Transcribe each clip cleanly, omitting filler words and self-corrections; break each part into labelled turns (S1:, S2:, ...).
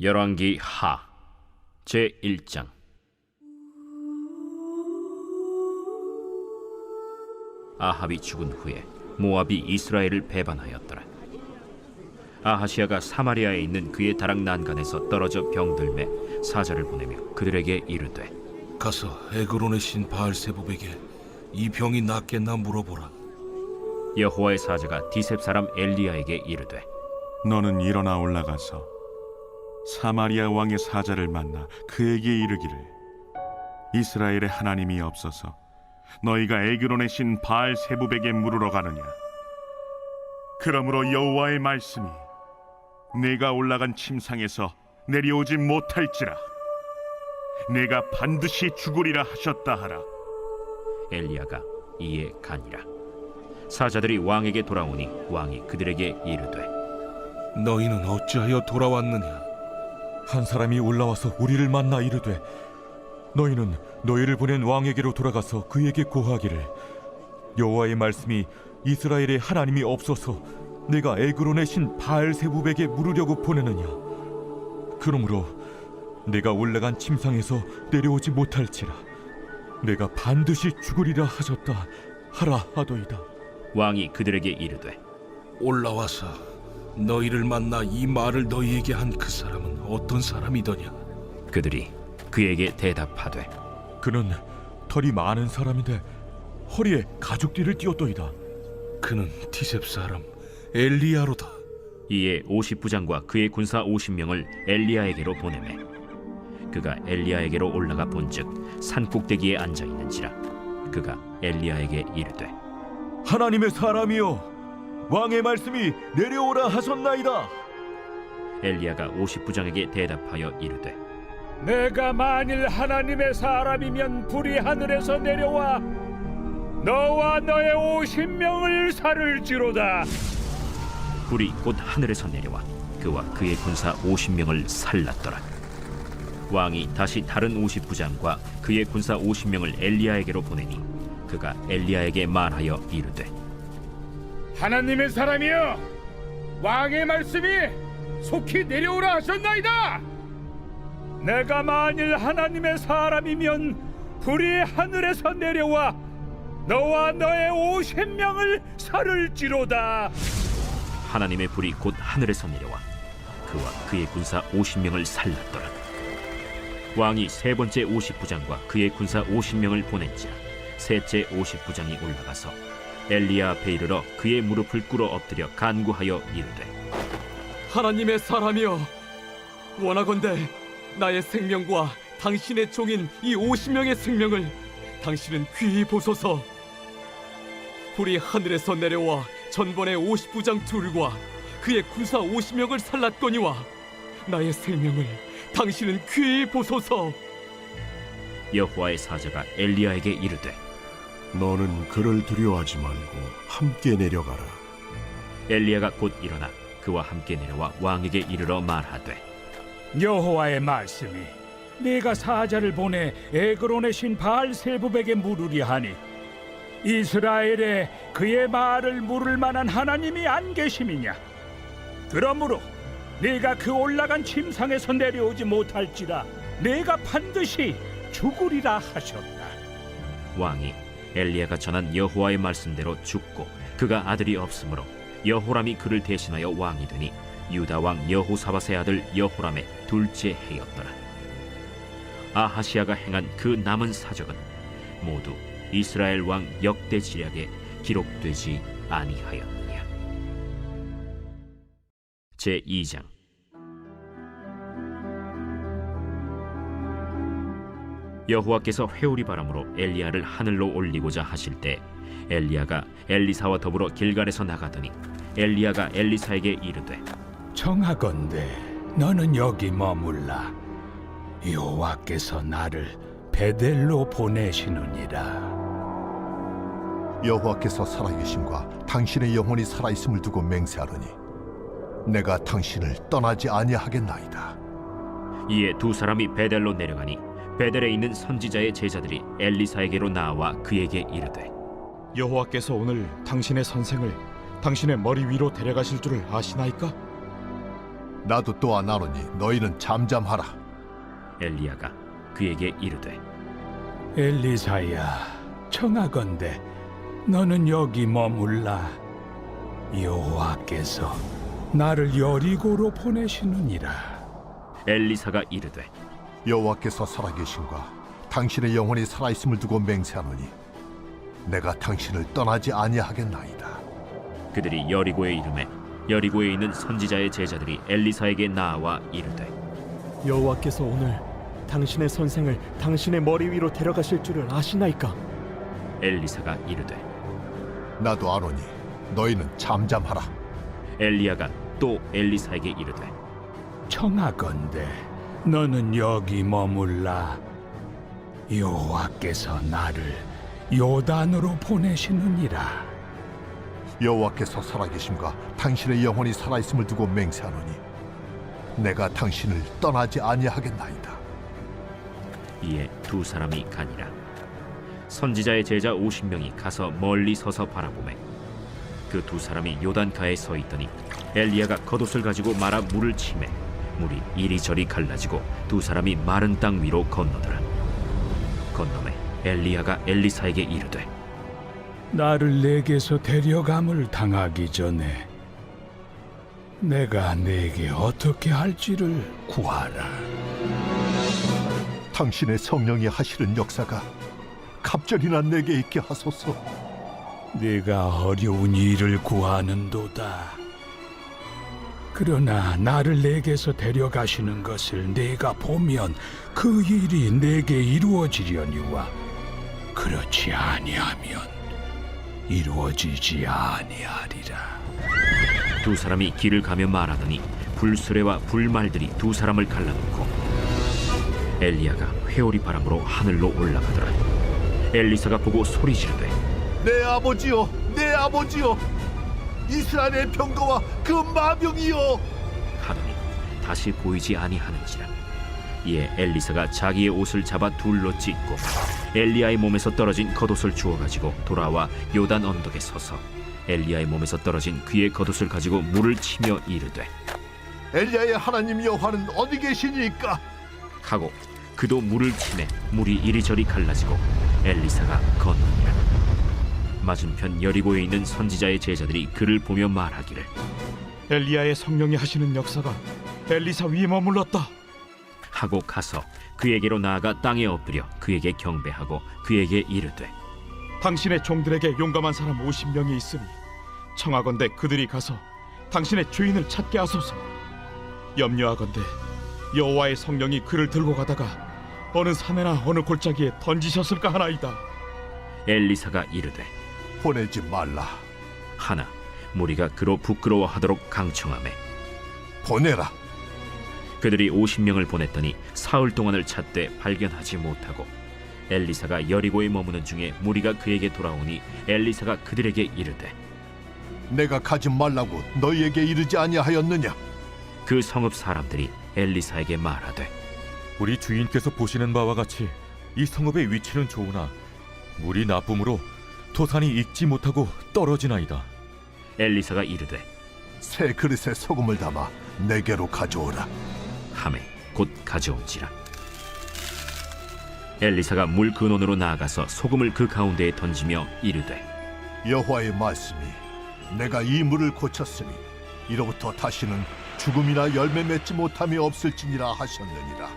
S1: 열왕기 하 제1장. 아합이 죽은 후에 모압이 이스라엘을 배반하였더라. 아하시아가 사마리아에 있는 그의 다락 난간에서 떨어져 병들매 사자를 보내며 그들에게 이르되,
S2: 가서 에그론의 신 바알세부백에 이 병이 낫겠나 물어보라.
S1: 여호와의 사자가 디셉 사람 엘리야에게 이르되,
S3: 너는 일어나 올라가서 사마리아 왕의 사자를 만나 그에게 이르기를, 이스라엘의 하나님이 없어서 너희가 에그론의 신 바알세부백에 물으러 가느냐? 그러므로 여호와의 말씀이 내가 올라간 침상에서 내려오지 못할지라 내가 반드시 죽으리라 하셨다 하라.
S1: 엘리야가 이에 가니라. 사자들이 왕에게 돌아오니 왕이 그들에게 이르되,
S2: 너희는 어찌하여 돌아왔느냐?
S4: 한 사람이 올라와서 우리를 만나 이르되, 너희는 너희를 보낸 왕에게로 돌아가서 그에게 고하기를, 여호와의 말씀이 이스라엘의 하나님이 없어서 내가 에그론의 신 바알세부백에 물으려고 보내느냐? 그러므로 내가 올라간 침상에서 내려오지 못할지라 내가 반드시 죽으리라 하셨다 하라 하도이다.
S1: 왕이 그들에게 이르되,
S2: 올라와서 너희를 만나 이 말을 너희에게 한 그 사람은 어떤 사람이더냐?
S1: 그들이 그에게 대답하되,
S4: 그는 털이 많은 사람인데 허리에 가죽띠를 띠었도이다.
S2: 그는 디셉 사람 엘리야로다.
S1: 이에 50부장과 그의 군사 50명을 엘리야에게로 보내매 그가 엘리야에게로 올라가 본즉 산꼭대기에 앉아 있는지라. 그가 엘리야에게 이르되,
S4: 하나님의 사람이여, 왕의 말씀이 내려오라 하셨나이다.
S1: 엘리야가 50부장에게 대답하여 이르되,
S5: 내가 만일 하나님의 사람이면 불이 하늘에서 내려와 너와 너의 50명을 살을지로다.
S1: 불이 곧 하늘에서 내려와 그와 그의 군사 50명을 살랐더라. 왕이 다시 다른 50부장과 그의 군사 50명을 엘리야에게로 보내니 그가 엘리야에게 말하여 이르되,
S5: 하나님의 사람이여, 왕의 말씀이 속히 내려오라 하셨나이다. 내가 만일 하나님의 사람이면 불이 하늘에서 내려와 너와 너의 50명을 살을지로다.
S1: 하나님의 불이 곧 하늘에서 내려와 그와 그의 군사 50명을 살랐더라. 왕이 세 번째 50부장과 그의 군사 50명을 보낸지라. 셋째 50부장이 올라가서 엘리야 앞에 이르러 그의 무릎을 꿇어 엎드려 간구하여 이르되,
S6: 하나님의 사람이여, 원하건대 나의 생명과 당신의 종인 이 50명의 생명을 당신은 귀히 보소서. 불이 하늘에서 내려와 전번에 50부장 둘과 그의 군사 50명을 살랐거니와 나의 생명을 당신은 귀히 보소서.
S1: 여호와의 사자가 엘리야에게 이르되,
S7: 너는 그를 두려워하지 말고 함께 내려가라.
S1: 엘리야가 곧 일어나 그와 함께 내려와 왕에게 이르러 말하되,
S5: 여호와의 말씀이 네가 사자를 보내 에그론의 신 바알세부백에 물으리 하니 이스라엘에 그의 말을 물을 만한 하나님이 안 계심이냐? 그러므로 네가 그 올라간 침상에서 내려오지 못할지라 네가 반드시 죽으리라 하셨다.
S1: 왕이 엘리야가 전한 여호와의 말씀대로 죽고 그가 아들이 없으므로 여호람이 그를 대신하여 왕이 되니 유다 왕 여호사밧의 아들 여호람의 둘째 해였더라. 아하시아가 행한 그 남은 사적은 모두 이스라엘 왕 역대 지략에 기록되지 아니하였느냐. 제2장. 여호와께서 회오리 바람으로 엘리야를 하늘로 올리고자 하실 때 엘리야가 엘리사와 더불어 길갈에서 나가더니 엘리야가 엘리사에게 이르되,
S5: 청하건대 너는 여기 머물라. 여호와께서 나를 베델로 보내시느니라.
S8: 여호와께서 살아계심과 당신의 영혼이 살아있음을 두고 맹세하노니 내가 당신을 떠나지 아니하겠나이다.
S1: 이에 두 사람이 베델로 내려가니 베델에 있는 선지자의 제자들이 엘리사에게로 나와 그에게 이르되,
S9: 여호와께서 오늘 당신의 선생을 당신의 머리 위로 데려가실 줄을 아시나이까?
S8: 나도 또한 아노니 너희는 잠잠하라.
S1: 엘리야가 그에게 이르되
S5: 엘리사야, 청하건대 너는 여기 머물라. 여호와께서 나를 여리고로 보내시느니라.
S1: 엘리사가 이르되
S8: 여호와께서 살아계신과 당신의 영혼이 살아있음을 두고 맹세하노니 내가 당신을 떠나지 아니하겠나이다.
S1: 그들이 여리고에 이르매 여리고에 있는 선지자의 제자들이 엘리사에게 나아와 이르되
S10: 여호와께서 오늘 당신의 선생을 당신의 머리 위로 데려가실 줄을 아시나이까?
S1: 엘리사가 이르되
S8: 나도 아노니 너희는 잠잠하라.
S1: 엘리야가 또 엘리사에게 이르되
S5: 청하건대 너는 여기 머물라. 여호와께서 나를 요단으로 보내시느니라.
S8: 여호와께서 살아계심과 당신의 영혼이 살아있음을 두고 맹세하노니 내가 당신을 떠나지 아니하겠나이다.
S1: 이에 두 사람이 가니라. 선지자의 제자 50명이 가서 멀리 서서 바라보매 그 두 사람이 요단가에 서 있더니 엘리야가 겉옷을 가지고 말아 물을 치매 물이 이리저리 갈라지고 두 사람이 마른 땅 위로 건너더라. 건너매 엘리야가 엘리사에게 이르되
S5: 나를 내게서 데려감을 당하기 전에 내가 내게 어떻게 할지를 구하라.
S8: 당신의 성령이 하시는 역사가 갑절이나 내게 있게 하소서.
S5: 네가 어려운 일을 구하는도다. 그러나 나를 내게서 데려가시는 것을 내가 보면 그 일이 내게 이루어지려니와 그렇지 아니하면 이루어지지 아니하리라.
S1: 두 사람이 길을 가며 말하더니 불수레와 불말들이 두 사람을 갈라놓고 엘리야가 회오리 바람으로 하늘로 올라가더라. 엘리사가 보고 소리 지르되
S8: 내 아버지여, 내 아버지여, 이스라엘의 병거와 그 마병이여
S1: 하더니 다시 보이지 아니하는지라. 이에 엘리사가 자기의 옷을 잡아 둘로 찢고 엘리야의 몸에서 떨어진 겉옷을 주워 가지고 돌아와 요단 언덕에 서서 엘리야의 몸에서 떨어진 그의 겉옷을 가지고 물을 치며 이르되
S8: 엘리야의 하나님 여호와는 어디 계시니까?
S1: 하고 그도 물을 치매 물이 이리저리 갈라지고 엘리사가 건너니라. 맞은편 여리고에 있는 선지자의 제자들이 그를 보며 말하기를
S9: 엘리야의 성령이 하시는 역사가 엘리사 위에 머물렀다.
S1: 하고 가서 그에게로 나아가 땅에 엎드려 그에게 경배하고 그에게 이르되
S9: 당신의 종들에게 용감한 사람 50명이 있으니 청하건대 그들이 가서 당신의 주인을 찾게 하소서. 염려하건대 여호와의 성령이 그를 들고 가다가 어느 산에나 어느 골짜기에 던지셨을까 하나이다.
S1: 엘리사가 이르되
S8: 보내지 말라.
S1: 하나 무리가 그로 부끄러워하도록 강청하매
S8: 보내라.
S1: 그들이 50명을 보냈더니 사흘 동안을 찾되 발견하지 못하고 엘리사가 여리고에 머무는 중에 무리가 그에게 돌아오니 엘리사가 그들에게 이르되
S8: 내가 가지 말라고 너희에게 이르지 아니하였느냐?
S1: 그 성읍 사람들이 엘리사에게 말하되
S4: 우리 주인께서 보시는 바와 같이 이 성읍의 위치는 좋으나 물이 나쁨으로 토산이 익지 못하고 떨어지나이다.
S1: 엘리사가 이르되
S8: 새 그릇에 소금을 담아 내게로 가져오라.
S1: 하매 곧 가져온지라. 엘리사가 물 근원으로 나아가서 소금을 그 가운데에 던지며 이르되
S8: 여호와의 말씀이 내가 이 물을 고쳤으니 이로부터 다시는 죽음이나 열매 맺지 못함이 없을지니라 하셨느니라.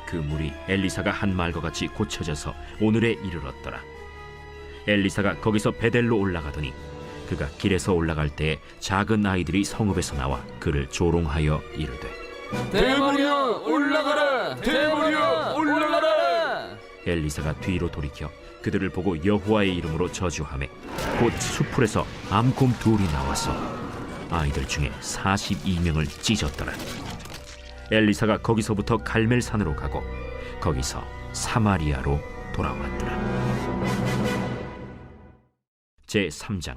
S1: 그 물이 엘리사가 한 말과 같이 고쳐져서 오늘에 이르렀더라. 엘리사가 거기서 베델로 올라가더니 그가 길에서 올라갈 때에 작은 아이들이 성읍에서 나와 그를 조롱하여 이르되
S6: 대머리여 올라가라! 대머리여 올라가라!
S1: 엘리사가 뒤로 돌이켜 그들을 보고 여호와의 이름으로 저주하매 곧 수풀에서 암곰 둘이 나와서 아이들 중에 42명을 찢었더라. 엘리사가 거기서부터 갈멜산으로 가고 거기서 사마리아로 돌아왔더라. 제 3장.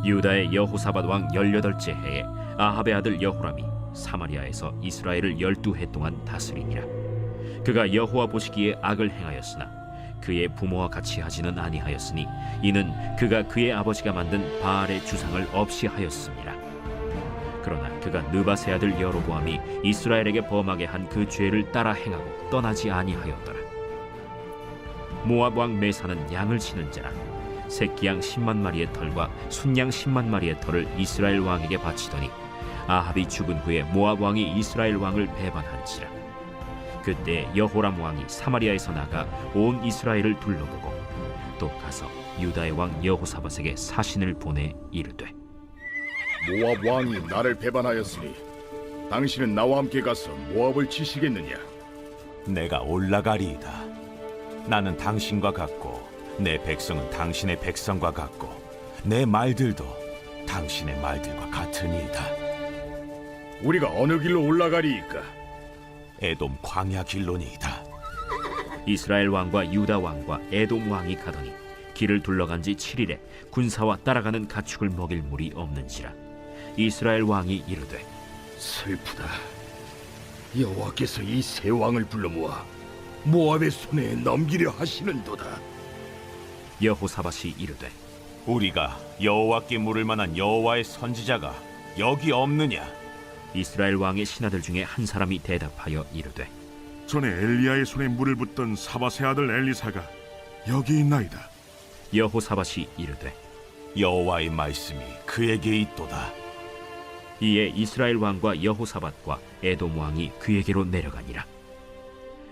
S1: 유다의 여호사밧 왕 18째 해에 아합의 아들 여호람이 사마리아에서 이스라엘을 12해 동안 다스리니라. 그가 여호와 보시기에 악을 행하였으나 그의 부모와 같이 하지는 아니하였으니 이는 그가 그의 아버지가 만든 바알의 주상을 없이 하였음이라. 그러나 그가 느밧의 아들 여로보암이 이스라엘에게 범하게 한 그 죄를 따라 행하고 떠나지 아니하였더라. 모압 왕 메사는 양을 치는 자라. 새끼양 10만 마리의 털과 순양 10만 마리의 털을 이스라엘 왕에게 바치더니 아합이 죽은 후에 모압 왕이 이스라엘 왕을 배반한지라. 그때 여호람 왕이 사마리아에서 나가 온 이스라엘을 둘러보고 또 가서 유다의 왕 여호사밧에게 사신을 보내 이르되,
S7: 모압 왕이 나를 배반하였으니 당신은 나와 함께 가서 모압을 치시겠느냐?
S11: 내가 올라가리이다. 나는 당신과 같고 내 백성은 당신의 백성과 같고 내 말들도 당신의 말들과 같으니이다.
S7: 우리가 어느 길로 올라가리이까?
S11: 에돔 광야 길로니이다.
S1: 이스라엘 왕과 유다 왕과 에돔 왕이 가더니 길을 둘러간 지 7일에 군사와 따라가는 가축을 먹일 물이 없는지라. 이스라엘 왕이 이르되,
S2: 슬프다. 여호와께서 이 세 왕을 불러 모아 모압의 손에 넘기려 하시는도다.
S1: 여호사밧이 이르되,
S11: 우리가 여호와께 물을 만한 여호와의 선지자가 여기 없느냐?
S1: 이스라엘 왕의 신하들 중에 한 사람이 대답하여 이르되,
S3: 전에 엘리야의 손에 물을 붓던 사밧의 아들 엘리사가 여기 있나이다.
S1: 여호사밧이 이르되,
S11: 여호와의 말씀이 그에게 있도다.
S1: 이에 이스라엘 왕과 여호사밧과 에돔 왕이 그에게로 내려가니라.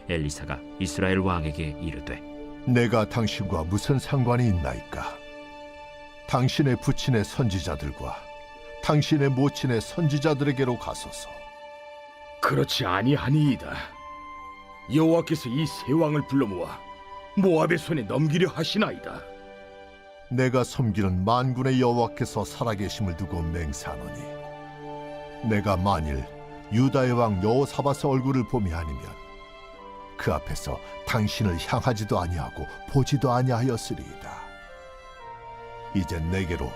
S1: 엘리사가 이스라엘 왕에게 이르되,
S8: 내가 당신과 무슨 상관이 있나이까? 당신의 부친의 선지자들과 당신의 모친의 선지자들에게로 가소서.
S2: 그렇지 아니하니이다. 여호와께서 이 세 왕을 불러 모아 모압의 손에 넘기려 하시나이다.
S8: 내가 섬기는 만군의 여호와께서 살아계심을 두고 맹세하노니 내가 만일 유다의 왕 여호사밧의 얼굴을 봄이 아니면 그 앞에서 당신을 향하지도 아니하고 보지도 아니하였으리이다. 이제 내게로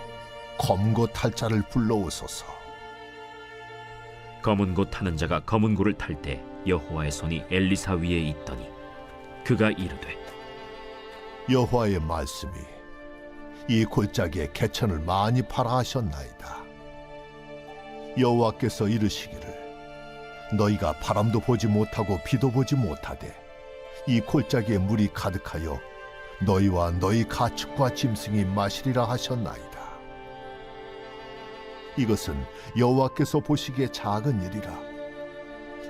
S8: 검고 탈 자를 불러오소서.
S1: 검은 고 타는 자가 검은 고를 탈 때 여호와의 손이 엘리사 위에 있더니 그가 이르되,
S8: 여호와의 말씀이 이 골짜기에 개천을 많이 팔아 하셨나이다. 여호와께서 이르시기를 너희가 바람도 보지 못하고 비도 보지 못하되 이 골짜기에 물이 가득하여 너희와 너희 가축과 짐승이 마시리라 하셨나이다. 이것은 여호와께서 보시기에 작은 일이라.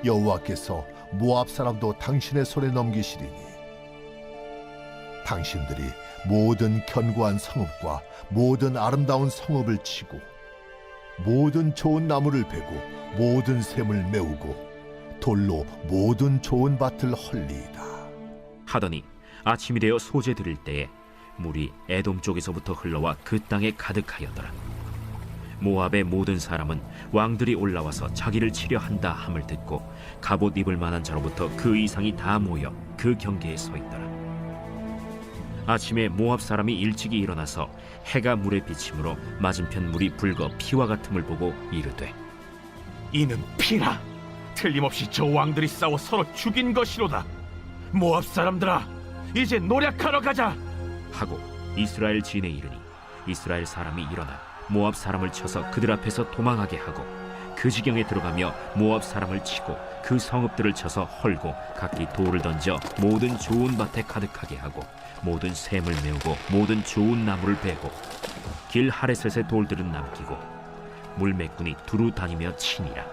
S8: 여호와께서 모압 사람도 당신의 손에 넘기시리니 당신들이 모든 견고한 성읍과 모든 아름다운 성읍을 치고 모든 좋은 나무를 베고 모든 샘을 메우고 돌로 모든 좋은 밭을 헐리이다.
S1: 하더니 아침이 되어 소재 드릴 때에 물이 에돔 쪽에서부터 흘러와 그 땅에 가득하였더라. 모압의 모든 사람은 왕들이 올라와서 자기를 치려 한다 함을 듣고 갑옷 입을 만한 자로부터 그 이상이 다 모여 그 경계에 서 있더라. 아침에 모압 사람이 일찍이 일어나서 해가 물에 비침으로 맞은편 물이 붉어 피와 같음을 보고 이르되,
S9: 이는 피라. 틀림없이 저 왕들이 싸워 서로 죽인 것이로다. 모압 사람들아, 이제 노력하러 가자.
S1: 하고 이스라엘 진에 이르니 이스라엘 사람이 일어나 모압 사람을 쳐서 그들 앞에서 도망하게 하고 그 지경에 들어가며 모압 사람을 치고 그 성읍들을 쳐서 헐고 각기 돌을 던져 모든 좋은 밭에 가득하게 하고 모든 샘을 메우고 모든 좋은 나무를 베고 길 하레셋의 돌들은 남기고 물매꾼이 두루 다니며 치니라.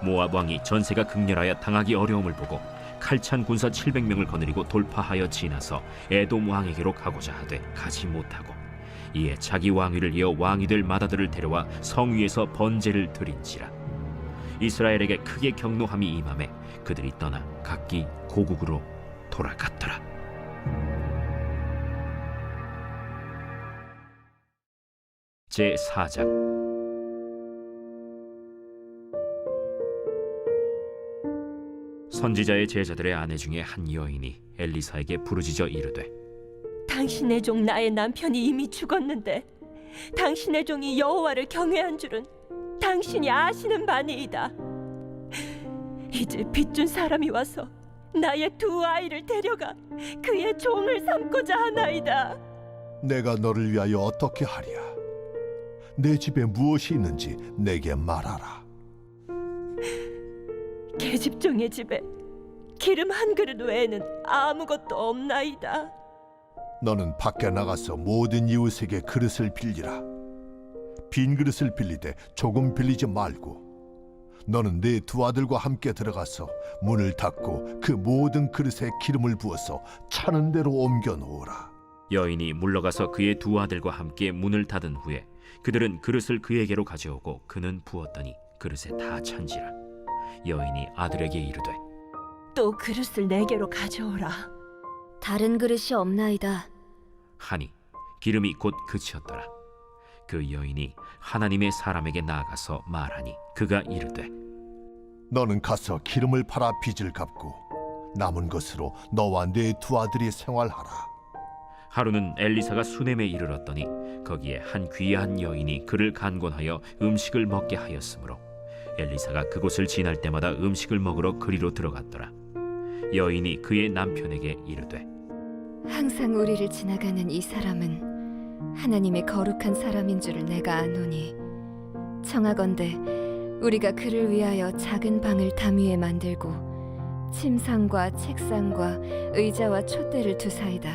S1: 모압 왕이 전세가 극렬하여 당하기 어려움을 보고 칼찬 군사 700명을 거느리고 돌파하여 지나서 에돔 왕에게로 가고자 하되 가지 못하고 이에 자기 왕위를 이어 왕이 될 맏아들을 데려와 성 위에서 번제를 드린지라. 이스라엘에게 크게 경노함이 임하매 그들이 떠나 각기 고국으로 돌아갔더라. 제4장. 선지자의 제자들의 아내 중에 한 여인이 엘리사에게 부르짖어 이르되,
S12: 당신의 종 나의 남편이 이미 죽었는데 당신의 종이 여호와를 경외한 줄은 당신이 아시는 바니이다. 이제 빚준 사람이 와서 나의 두 아이를 데려가 그의 종을 삼고자 하나이다.
S8: 내가 너를 위하여 어떻게 하랴? 내 집에 무엇이 있는지 내게 말하라.
S12: 계집종의 집에 기름 한 그릇 외에는 아무것도 없나이다.
S8: 너는 밖에 나가서 모든 이웃에게 그릇을 빌리라. 빈 그릇을 빌리되 조금 빌리지 말고 너는 네 두 아들과 함께 들어가서 문을 닫고 그 모든 그릇에 기름을 부어서 차는 대로 옮겨 놓으라.
S1: 여인이 물러가서 그의 두 아들과 함께 문을 닫은 후에 그들은 그릇을 그에게로 가져오고 그는 부었더니 그릇에 다 찬지라. 여인이 아들에게 이르되
S12: 또 그릇을 내게로 가져오라.
S13: 다른 그릇이 없나이다.
S1: 하니 기름이 곧 그치었더라. 그 여인이 하나님의 사람에게 나아가서 말하니 그가 이르되
S8: 너는 가서 기름을 팔아 빚을 갚고 남은 것으로 너와 네 두 아들이 생활하라.
S1: 하루는 엘리사가 수넴에 이르렀더니 거기에 한 귀한 여인이 그를 간곤하여 음식을 먹게 하였으므로 엘리사가 그곳을 지날 때마다 음식을 먹으러 그리로 들어갔더라. 여인이 그의 남편에게 이르되
S13: 항상 우리를 지나가는 이 사람은 하나님의 거룩한 사람인 줄을 내가 아노니 청하건대 우리가 그를 위하여 작은 방을 담 위에 만들고 침상과 책상과 의자와 촛대를 두사이다.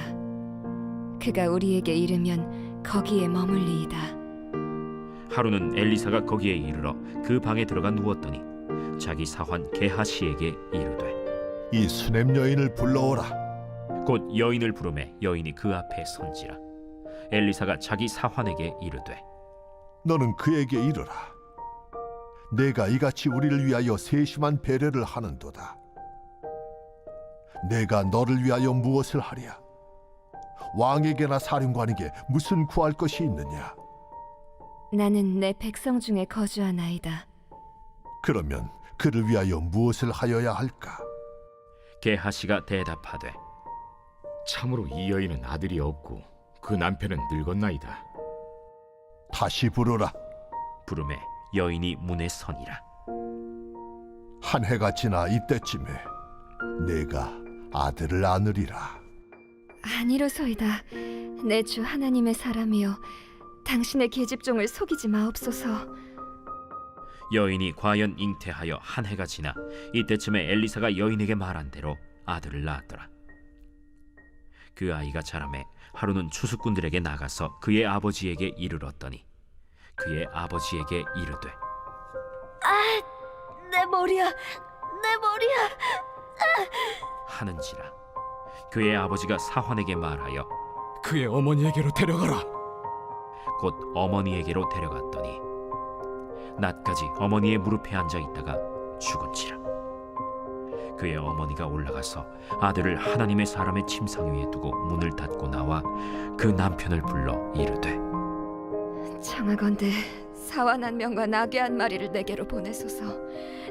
S13: 그가 우리에게 이르면 거기에 머물리이다.
S1: 하루는 엘리사가 거기에 이르러 그 방에 들어가 누웠더니 자기 사환 게하시에게 이르되
S8: 이 수넴 여인을 불러오라.
S1: 곧 여인을 부르매 여인이 그 앞에 선지라. 엘리사가 자기 사환에게 이르되
S8: 너는 그에게 이르라. 내가 이같이 우리를 위하여 세심한 배려를 하는도다. 내가 너를 위하여 무엇을 하랴? 왕에게나 사령관에게 무슨 구할 것이 있느냐?
S13: 나는 내 백성 중에 거주하나이다.
S8: 그러면 그를 위하여 무엇을 하여야 할까?
S1: 게하시가 대답하되
S2: 참으로 이 여인은 아들이 없고 그 남편은 늙었나이다.
S8: 다시 부르라.
S1: 부르매 여인이 문에 서니라.
S8: 한 해가 지나 이때쯤에 내가 아들을 안으리라.
S13: 아니로소이다. 내 주 하나님의 사람이여, 당신의 계집종을 속이지 마옵소서.
S1: 여인이 과연 잉태하여 한 해가 지나 이때쯤에 엘리사가 여인에게 말한 대로 아들을 낳았더라. 그 아이가 자라매 하루는 추수꾼들에게 나가서 그의 아버지에게 이르렀더니 그의 아버지에게 이르되
S13: 내 머리야, 내 머리야
S1: 하는지라. 그의 아버지가 사환에게 말하여
S5: 그의 어머니에게로 데려가라.
S1: 곧 어머니에게로 데려갔더니 낮까지 어머니의 무릎에 앉아 있다가 죽은지라. 그의 어머니가 올라가서 아들을 하나님의 사람의 침상 위에 두고 문을 닫고 나와 그 남편을 불러 이르되
S13: 청하건대 사완 한 명과 나귀 한 마리를 내게로 보내소서.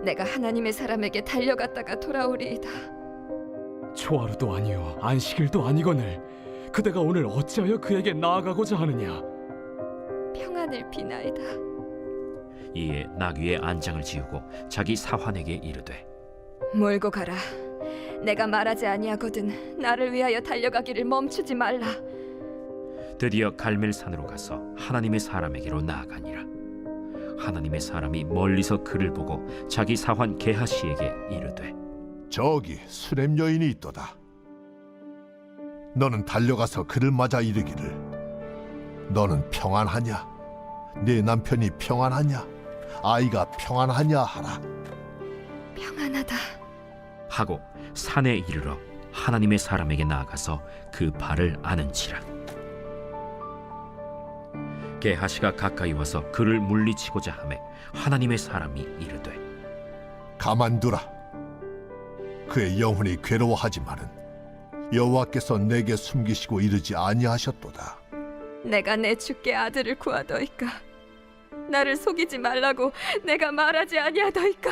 S13: 내가 하나님의 사람에게 달려갔다가 돌아오리이다.
S10: 초하루도 아니요 안식일도 아니거늘 그대가 오늘 어찌하여 그에게 나아가고자 하느냐?
S13: 평안을 비나이다.
S1: 이에 나귀의 안장을 지우고 자기 사환에게 이르되
S13: 몰고 가라. 내가 말하지 아니하거든 나를 위하여 달려가기를 멈추지 말라.
S1: 드디어 갈멜산으로 가서 하나님의 사람에게로 나아가니라. 하나님의 사람이 멀리서 그를 보고 자기 사환 게하시에게 이르되
S8: 저기 수넴 여인이 있도다. 너는 달려가서 그를 맞아 이르기를 너는 평안하냐? 네 남편이 평안하냐? 아이가 평안하냐 하라.
S13: 평안하다
S1: 하고 산에 이르러 하나님의 사람에게 나아가서 그 발을 아는지라. 게하시가 가까이 와서 그를 물리치고자 하매 하나님의 사람이 이르되
S8: 가만두라. 그의 영혼이 괴로워하지만은 여호와께서 내게 숨기시고 이르지 아니하셨도다.
S13: 내가 내 주께 아들을 구하더이까. 나를 속이지 말라고 내가 말하지 아니하더이까.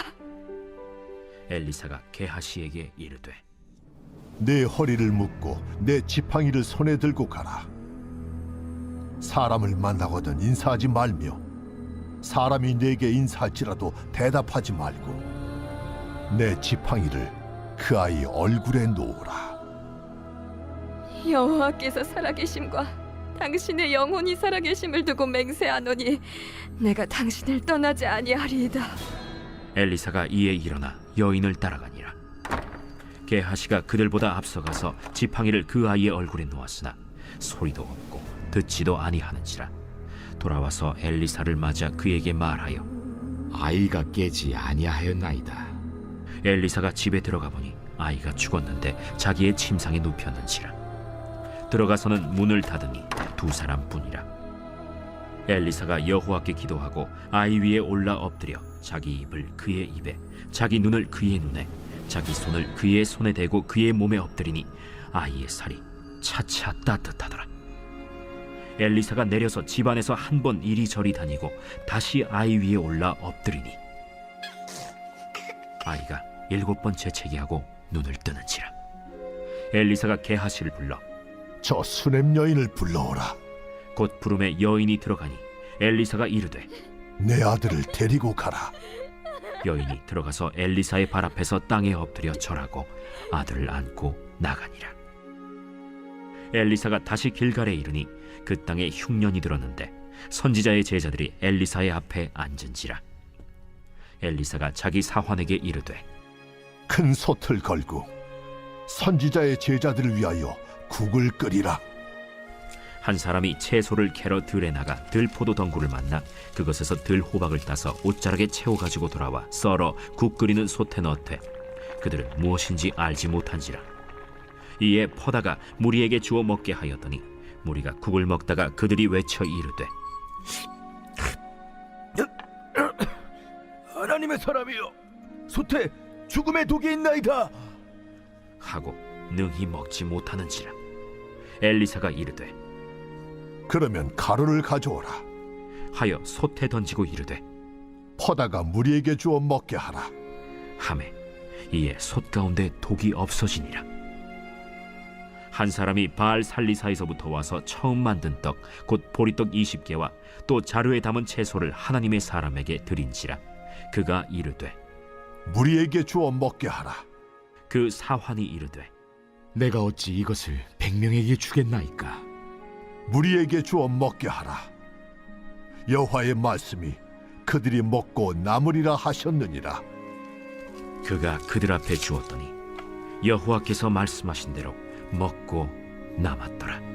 S1: 엘리사가 게하시에게 이르되
S8: 내 허리를 묶고 내 지팡이를 손에 들고 가라. 사람을 만나거든 인사하지 말며 사람이 내게 인사할지라도 대답하지 말고 내 지팡이를 그 아이 얼굴에 놓으라.
S13: 여호와께서 살아계심과 당신의 영혼이 살아계심을 두고 맹세하노니 내가 당신을 떠나지 아니하리이다.
S1: 엘리사가 이에 일어나 여인을 따라가니라. 게하시가 그들보다 앞서가서 지팡이를 그 아이의 얼굴에 놓았으나 소리도 없고 듣지도 아니하는지라. 돌아와서 엘리사를 맞아 그에게 말하여
S2: 아이가 깨지 아니하였나이다.
S1: 엘리사가 집에 들어가 보니 아이가 죽었는데 자기의 침상에 눕혔는지라. 들어가서는 문을 닫으니 두 사람뿐이라. 엘리사가 여호와께 기도하고 아이 위에 올라 엎드려 자기 입을 그의 입에, 자기 눈을 그의 눈에, 자기 손을 그의 손에 대고 그의 몸에 엎드리니 아이의 살이 차차 따뜻하더라. 엘리사가 내려서 집안에서 한 번 이리저리 다니고 다시 아이 위에 올라 엎드리니 아이가 7번 재채기하고 눈을 뜨는지라. 엘리사가 게하시를 불러
S8: 저 수냄 여인을 불러오라.
S1: 곧 부름에 여인이 들어가니 엘리사가 이르되
S8: 내 아들을 데리고 가라.
S1: 여인이 들어가서 엘리사의 발 앞에서 땅에 엎드려 절하고 아들을 안고 나가니라. 엘리사가 다시 길갈에 이르니 그 땅에 흉년이 들었는데 선지자의 제자들이 엘리사의 앞에 앉은지라. 엘리사가 자기 사환에게 이르되
S8: 큰 솥을 걸고 선지자의 제자들을 위하여 국을 끓이라.
S1: 한 사람이 채소를 캐러 들에 나가 들포도 덩굴을 만나 그것에서 들호박을 따서 옷자락에 채워 가지고 돌아와 썰어 국 끓이는 솥에 넣되 그들은 무엇인지 알지 못한지라. 이에 퍼다가 무리에게 주어 먹게 하였더니 무리가 국을 먹다가 그들이 외쳐 이르되
S2: 하나님의 사람이여, 솥에 죽음의 독이 있나이다
S1: 하고 능히 먹지 못하는지라. 엘리사가 이르되
S8: 그러면 가루를 가져오라
S1: 하여 솥에 던지고 이르되
S8: 퍼다가 무리에게 주어 먹게 하라
S1: 하매 이에 솥 가운데 독이 없어지니라. 한 사람이 바알 살리사에서부터 와서 처음 만든 떡 곧 보리떡 20개와 또 자루에 담은 채소를 하나님의 사람에게 드린지라. 그가 이르되
S8: 무리에게 주어 먹게 하라.
S1: 그 사환이 이르되
S2: 내가 어찌 이것을 100명에게 주겠나이까.
S8: 무리에게 주어 먹게 하라. 여호와의 말씀이 그들이 먹고 남으리라 하셨느니라.
S1: 그가 그들 앞에 주었더니 여호와께서 말씀하신 대로 먹고 남았더라.